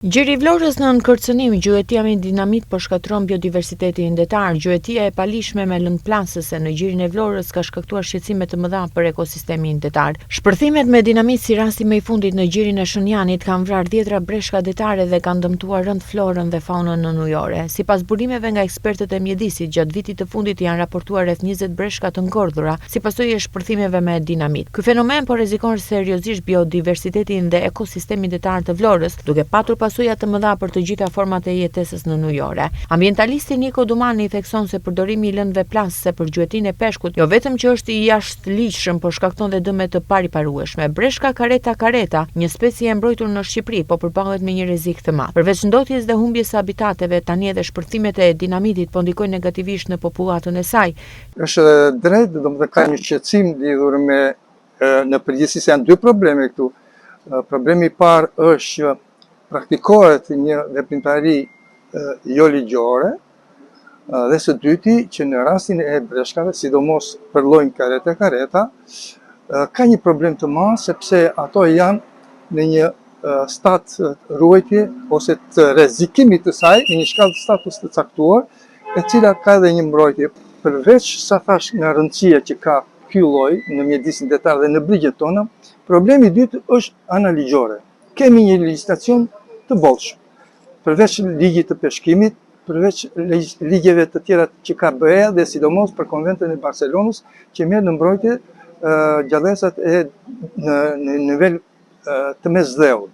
Gjiri i Vlorës në kërcënim, gjuetia me dinamit po shkatron biodiversitetin detar. Gjuetia e palishme me lëndplasëse në gjirin e Vlorës ka shkaktuar shqetësime të mëdha për ekosistemin detar. Shpërthimet me dinamit si rasti më i fundit në gjirin e Shënjanit kanë vrarë 10 breshka detare dhe kanë dëmtuar rënd florën dhe faunën nënujore. Sipas burimeve nga ekspertët e mjedisit, gjatë vitit të fundit janë raportuar rreth 20 breshka të ngordhura si pasojë e shpërthimeve me dinamit. Ky fenomen po rrezikon seriozisht biodiversitetin dhe ekosistemin detar të Vlorës, duke patur pasuja të mëdha për të gjitha format e jetesës nënujore. Ambientalisti Niko Dumani thekson se përdorimi i lëndëve plastike për gjuetinë e peshkut jo vetëm që është i jashtëligjshëm, por shkakton dhe dëme të pariparueshme. Breshka careta, një specie e mbrojtur në Shqipëri, po përballet me një rrezik të madh. Përveç ndotjes dhe humbjes së habitateve, tani edhe shpërthimet e dinamitit po ndikojnë negativisht në popullatën e saj. Është drejt, domethënë ka një shqetësim lidhur me në përgjithësi se janë dy probleme këtu. Problemi i parë është që praktikohet një veprimtari jo ligjore, dhe së dyti që në rastin e breshkave, sidomos për llojin careta, ka një problem të madh sepse ato janë në një stat ruajtje ose të rrezikimit të saj, në një shkallë status të caktuar, e cila ka dhe një mbrojtje. Përveç sa thash nga rëndësia që ka ky lloj në mjedisin detar dhe në brigjet tona, problemi i dytë është analigjore. Kemi një legjislacion të bollshëm. Përveç ligjit të peshkimit, përveç ligjeve të tjera që ka BE dhe sidomos për konventin e Barcelonës që merr në mbrojtje gjallësat në nivel të mesdheut.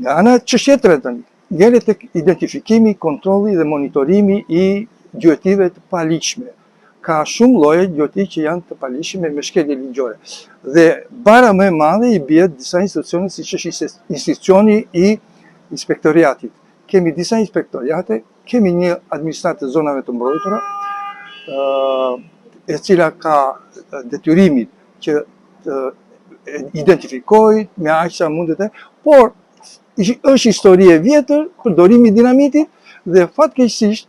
Nga ana çështjetre tani, ngjelet tek identifikimi, kontrolli dhe monitorimi i gjuetive të palishme. Ka shumë lloje gjueti që janë të palishme me shkelje ligjore. Dhe bara më e madhe i bie disa institucione siç është institucioni i inspektoriatit. Kemi disa inspektoriate, kemi një administratë të zonave të mbrojtura, e cila ka detyrimin që të identifikojë me aq sa mundet, por është histori e vjetër përdorimi i dinamitit dhe fatkeqësisht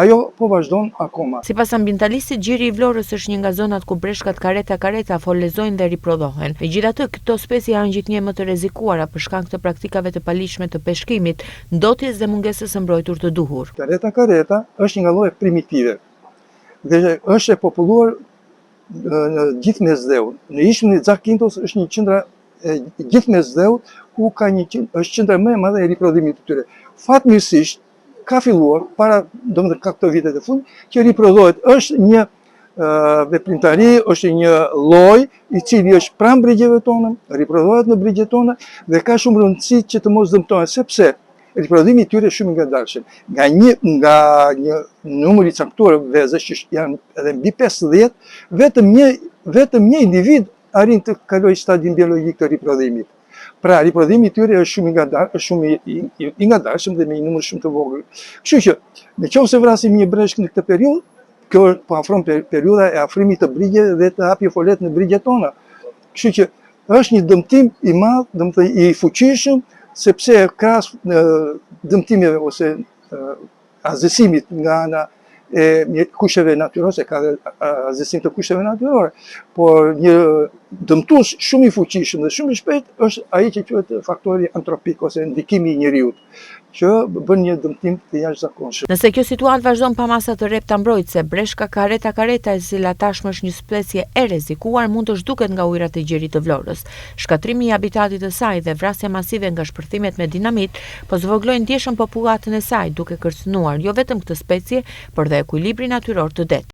ajo po vazhdon akoma. Sipas ambientalistit, gjiri i Vlorës është një nga zonat ku breshkat careta folezojnë dhe riprodhohen. Megjithatë, këto specie janë gjithnjë më të rrezikuara për shkak të praktikave të palishme të peshkimit, ndotjes dhe mungesës së mbrojtur të duhur. Careta është një nga llojet primitive dhe është e populluar në gjithë mesdheun. Në ishën e Zakynthos është një qendër e gjithë mesdheut ku ka është qendra më e madhe e riprodhimit të tyre. Fatmirësisht ka filluar para ka këto vitet e fund që riprodhohet. Është një veprimtari, është një lloj i cili është pranë brigjeve tona, riprodhohet në brigjet tona dhe ka shumë rëndësi që të mos dëmtohen sepse riprodhimi i tyre është shumë i ngadalshëm. Nga një numër i caktuar vezësh që janë edhe mbi 50, vetëm një individ arrin të kalojë stadin biologjik të riprodhimit. Pra, riprodhimi i tyre është shumë i ngadalshëm dhe me një numër shumë të vogël. Kështu që, nëse vrasim një breshk në këtë periudhë, kjo po afron periudha e afrimit të brigjeve dhe të hapjes folet në brigjet tona. Kështu që është një dëmtim i madh, domethënë i fuqishëm, sepse krahas dëmtimeve ose azësimit nga ana e kushteve natyrore, ka dhe azësim të kushteve natyrore, por një dëmtues shumë i fuqishëm dhe shumë i shpejt është ai që quhet faktori antropik ose ndikimi i njeriut, që bën një dëmtim të jashtëzakonshëm. Nëse kjo situatë vazhdon pa masa të rrepta mbrojtëse, breshka careta e cila tashmë është një specie e rrezikuar, mund të zhduket nga ujërat e gjirit të Vlorës. Shkatrimi i habitatit të saj dhe vrasja masive nga shpërthimet me dinamit po zvoglojnë ndjeshëm popullatën e saj, duke kërcënuar jo vetëm këtë specie, por dhe ekuilibrin natyror të det.